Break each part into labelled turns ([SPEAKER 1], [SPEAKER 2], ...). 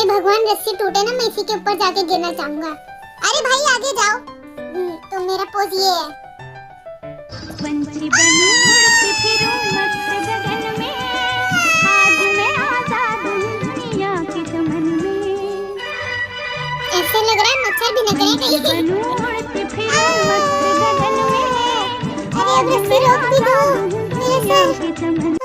[SPEAKER 1] भगवान रस्सी टूटे ना, मैं इसी के ऊपर जाके गिरना चाहूंगा। अरे भाई आगे जाओ। तो मेरा पोज ये है।
[SPEAKER 2] पंछी बनूं उड़ती फिरूं मस्त गगन में, आज मैं आजाद हूँ दुनिया के चमन में।
[SPEAKER 1] ऐसे लग रहा है मच्छर भी न करे कहीं।
[SPEAKER 2] बनूं उड़ती फिरूं मस्त गगन में,
[SPEAKER 1] अरे अब रस्सी रोक भी दो मेरे सर।
[SPEAKER 2] के चमन।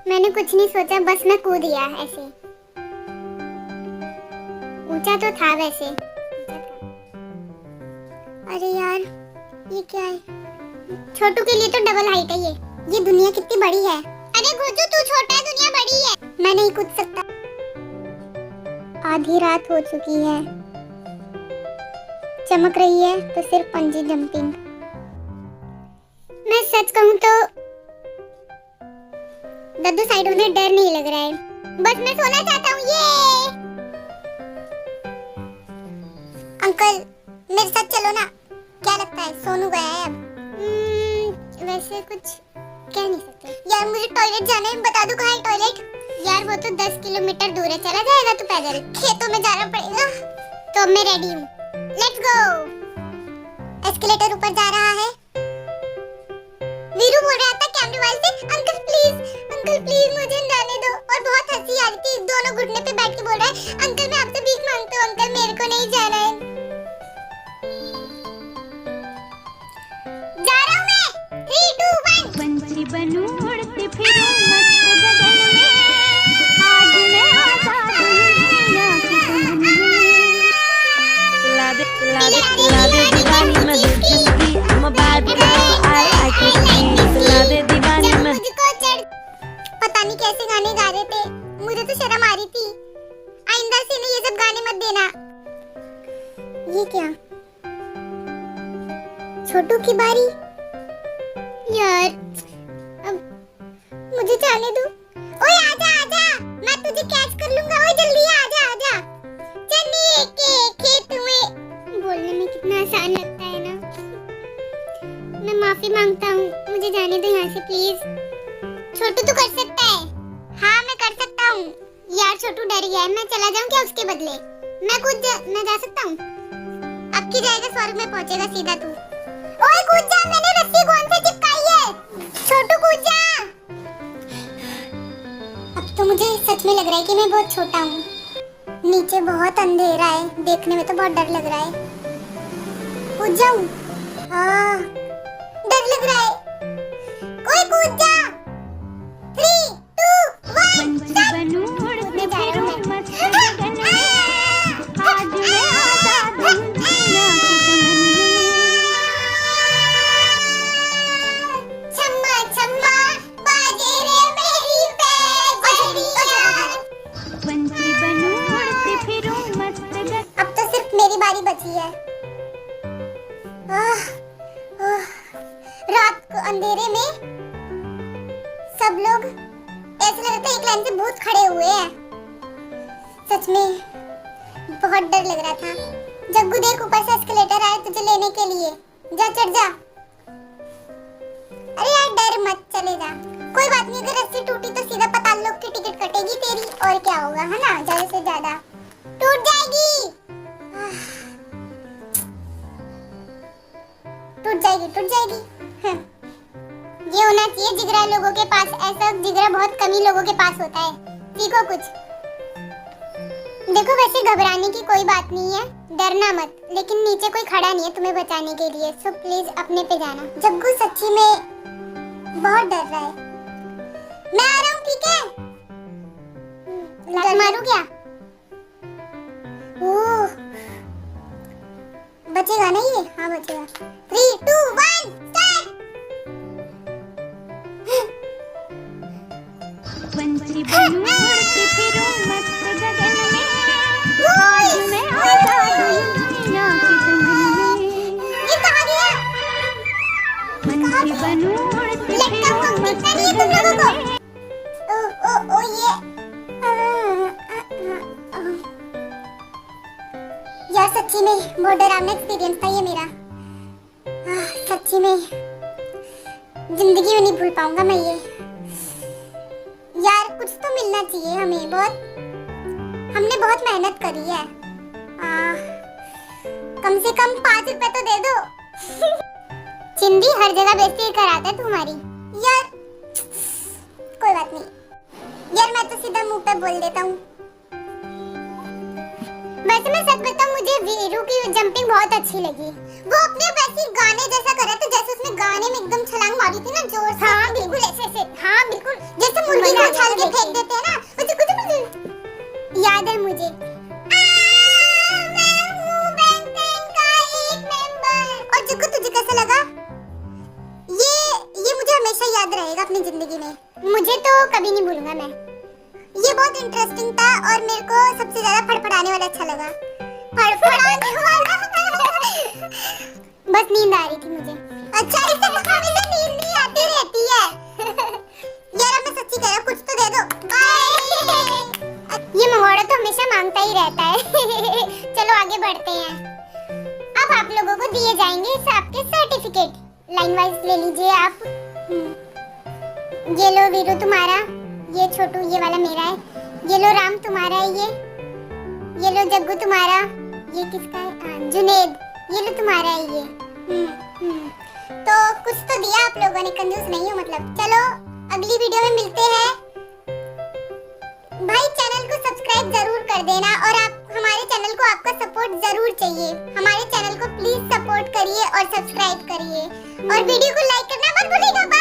[SPEAKER 1] मैंने कुछ नहीं सोचा, बस मैं कूद गया ऐसे। ऊंचा तो था वैसे। अरे यार ये क्या है? छोटू के लिए तो डबल हाइट है ये दुनिया कितनी बड़ी है। अरे घोचू तू छोटा है, दुनिया बड़ी है। मैं नहीं कूद सकता। आधी रात हो चुकी है, चमक रही है तो सिर्फ पंजी जंपिंग। मैं सच कहूँ तो दद्दू साइड होने डर नहीं लग रहा है, बस मैं सोना चाहता हूँ। ये अंकल मेरे साथ चलो ना। क्या लगता है सोनू गया है अब? वैसे कुछ कह नहीं सकते यार। मुझे टॉयलेट जाना है, बता दो कहाँ है टॉयलेट? यार वो तो 10 किलोमीटर दूर है, चला जाएगा तो पैदल? खेतों में जाना पड़ेगा। तो अब मैं रेडी हूँ, लेट्स गो। एस्केलेटर ऊपर जा रहा है। वीरू बोल रहा था कैमरे वाले से, अंकल प्लीज मुझे जाने दो। और बहुत हंसी आ रही थी, दोनों घुटने पे बैठ के बोल रहा है अंकल मैं आपसे भीख मांगता हूँ, अंकल मेरे को नहीं जाना है। जा रहा हूँ मैं। 3 2 1।
[SPEAKER 2] पंछी बनूं उड़ती फिरूं मस्त गगन में, आज मैं आजाद हूँ दुनिया के चमन में।
[SPEAKER 3] पिला दे दीवानी मैं दिल जिसकी, I'm a bad girl, I can see। पिला दे दीवानी मैं।
[SPEAKER 1] पता नहीं कैसे गाने गा रहे थे, मुझे तो शर्म आ रही थी। आइंदा से नहीं ये सब गाने मत देना। ये क्या? छोटू की बारी। यार अब मुझे जाने दो। ओए आजा आजा, मैं तुझे कैच कर लूंगा। ओए जल्दी आजा आजा। चने के खेत में। बोलने में कितना आसान लगता है ना। मैं माफी मांगता हूँ, मुझे जाने दो यहाँ से प्लीज। छोटू तू कर सकता है। हाँ मैं कर सकता हूँ। यार छोटू डर गया है, मैं चला जाऊँ क्या उसके बदले? मैं जा सकता हूँ। अब की जाएगा स्वर्ग में पहुँचेगा सीधा तू। ओए कूद जा, मैंने रस्सी कौन से चिपकाई है? छोटू कूद जा। अब तो मुझे सच में लग रहा है कि मैं बहुत छोटा हूँ। नीचे बहुत अंधेरा है, देखने में तो बहुत डर लग रहा है। कूद जाऊँ? हाँ डर लग रहा है। कोई कूद जा। 3 2 1।
[SPEAKER 2] पंछी बनूं उड़ती फिरूं मस्त गगन में, आज मैं आजाद हूँ दुनिया के चमन में।
[SPEAKER 1] छम्मा छम्मा बाजे रे मेरी पैजनिया।
[SPEAKER 2] पंछी बनूं उड़ती फिरूं मस्त गगन।
[SPEAKER 1] अब तो सिर्फ मेरी बारी बची है। रात को अंधेरे में सब लोग ऐसे लग रहा था एक लाइन से भूत खड़े हुए हैं। सच में बहुत डर लग रहा था। जग्गू देख ऊपर से एस्केलेटर आया तुझे लेने के लिए, जा चढ़ जा। अरे यार डर मत, चले जा। कोई बात नहीं, अगर रस्सी टूटी तो सीधा पाताल लोक की टिकट कटेगी तेरी, और क्या होगा है ना, ज्यादा से ज्यादा टूट जाएगी। टूट जाएगी। ये होना चाहिए जिगरा लोगों के पास। ऐसा जिगरा बहुत कम ही लोगों के पास होता है। सीखो कुछ। देखो वैसे घबराने की कोई बात नहीं है, डरना मत। लेकिन नीचे कोई खड़ा नहीं है तुम्हें बचाने के लिए, सो प्लीज अपने पे जाना। जग्गू सच्ची में बहुत डर रहा है। मैं आ रहा हूँ, ठीक है? लात मारू क्या? ओह बचेगा ना ये? हाँ बचेगा। 3 2 1 स्टार्ट।
[SPEAKER 2] पंछी बनूं उड़ती फिरूं मस्त गगन में, आज मैं आजाद हूँ दुनिया के चमन में।
[SPEAKER 1] ये कहाँ गया?
[SPEAKER 2] पंछी बनूं उड़ती फिरूं मस्त गगन में।
[SPEAKER 1] ओ ये यार सच्ची में बहुत डरावना एक्सपीरियंस था ये मेरा। सच्ची में जिंदगी में नहीं भूल पाऊंगा मैं ये। कुछ तो मिलना चाहिए हमें। हमने बहुत मेहनत करी है। कम से कम 5 रुपए तो दे दो। चिंदी हर जगह बेइज्जती कराता है तुम्हारी यार। कोई बात नहीं यार, मैं तो सीधा मुंह पे बोल देता हूँ। वैसे मैं सच बताऊं, मुझे वीरू की जंपिंग बहुत अच्छी लगी। वो अपने वैसे गाने जैसा कर रहा था, जैसे उसने गाने में एकदम छलांग मारी थी ना जोर से। हाँ बिल्कुल ऐसे। हाँ बिल्कुल, जैसे मुर्गी को उछाल के फेंक देते हैं ना, वैसे कुछ याद है मुझे। मैं हूं बैंग बैंग का एक मेंबर। और जग्गू तुझे कैसा लगा? ये मुझे हमेशा याद रहेगा अपनी जिंदगी में। मुझे तो कभी नहीं भूलूंगा मैं। ये बहुत इंटरेस्टिंग था और मेरे को सबसे ज्यादा फड़फड़ाने वाला अच्छा लगा। फड़फड़ाने वाला बस नींद आ रही थी मुझे। अच्छा, इसे हमेशा नींद नहीं आती रहती है। यार अब मैं सच्ची कह रहा हूं, कुछ तो दे दो। ये मंगोड़ा तो हमेशा मांगता ही रहता है। चलो आगे बढ़ते हैं। अब आप लोगों को दिए जाएंगे आपके सर्टिफिकेट। लाइन वाइज ले लीजिए आप। ये लो वीरू तुम्हारा, ये छोटू ये वाला मेरा है, ये लो राम तुम्हारा है, ये लो जग्गू तुम्हारा, ये किसका है? जुनेद, ये लो तुम्हारा है ये। तो कुछ तो दिया आप लोगों ने, कंजूस नहीं हो मतलब। चलो अगली वीडियो में मिलते हैं। भाई चैनल को सब्सक्राइब जरूर कर देना और आप हमारे चैनल को आपका सपोर्ट जरूर चाहिए। हमारे चैनल को प्लीज सपोर्ट करिए और सब्सक्राइब करिए और वीडियो को लाइक करना मत भूलिएगा।